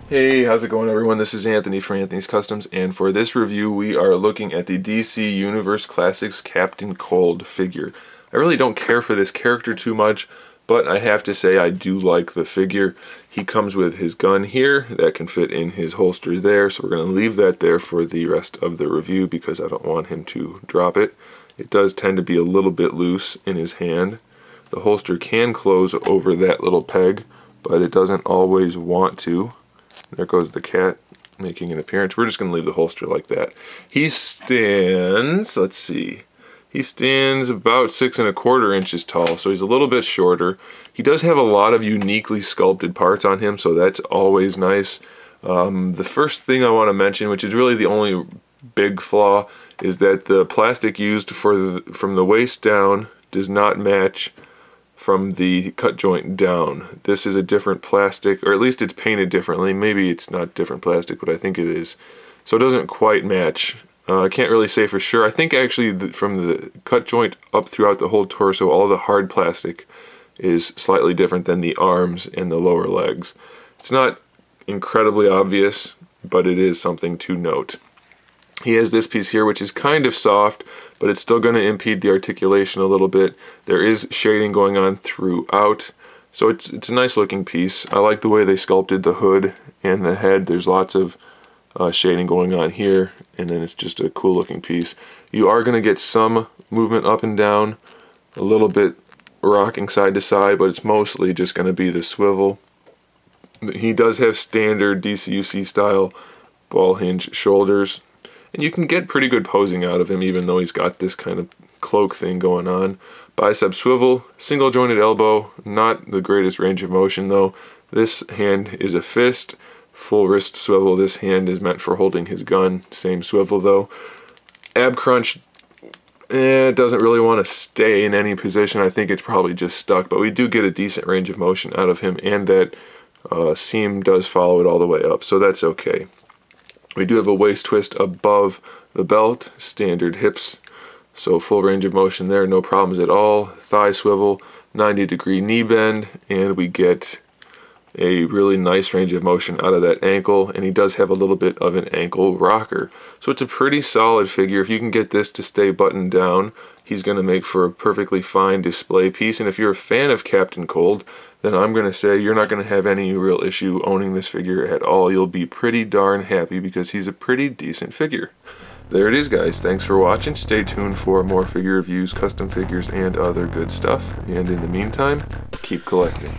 Hey, how's it going everyone? This is Anthony from Anthony's Customs, and for this review we are looking at the DC Universe Classics Captain Cold figure. I really don't care for this character too much, but I have to say I do like the figure. He comes with his gun here that can fit in his holster there, so we're going to leave that there for the rest of the review because I don't want him to drop it. It does tend to be a little bit loose in his hand. The holster can close over that little peg, but it doesn't always want to. There goes the cat making an appearance. We're just going to leave the holster like that. He stands, let's see, he stands about 6¼ inches tall, so he's a little bit shorter. He does have a lot of uniquely sculpted parts on him, so that's always nice. The first thing I want to mention, which is really the only big flaw, is that the plastic used from the waist down does not match from the cut joint down. This is a different plastic, or at least it's painted differently. Maybe it's not different plastic, but I think it is. So it doesn't quite match. I can't really say for sure. I think actually from the cut joint up throughout the whole torso, all the hard plastic is slightly different than the arms and the lower legs. It's not incredibly obvious, but it is something to note. He has this piece here, which is kind of soft, but it's still going to impede the articulation a little bit. There is shading going on throughout, so it's a nice looking piece. I like the way they sculpted the hood and the head. There's lots of shading going on here, and then it's just a cool looking piece. You are going to get some movement up and down, a little bit rocking side to side, but it's mostly just going to be the swivel. He does have standard DCUC style ball hinge shoulders. And you can get pretty good posing out of him, even though he's got this kind of cloak thing going on. Bicep swivel, single jointed elbow, not the greatest range of motion though. This hand is a fist, full wrist swivel. This hand is meant for holding his gun, same swivel though. Ab crunch, it doesn't really want to stay in any position. I think it's probably just stuck, but we do get a decent range of motion out of him, and that seam does follow it all the way up, so that's okay. We do have a waist twist above the belt, standard hips, so full range of motion there, no problems at all. Thigh swivel, 90-degree knee bend, and we get a really nice range of motion out of that ankle, and he does have a little bit of an ankle rocker. So it's a pretty solid figure. If you can get this to stay buttoned down, he's going to make for a perfectly fine display piece. And if you're a fan of Captain Cold, then I'm going to say you're not going to have any real issue owning this figure at all. You'll be pretty darn happy because he's a pretty decent figure. There it is, guys. Thanks for watching. Stay tuned for more figure reviews, custom figures, and other good stuff. And in the meantime, keep collecting.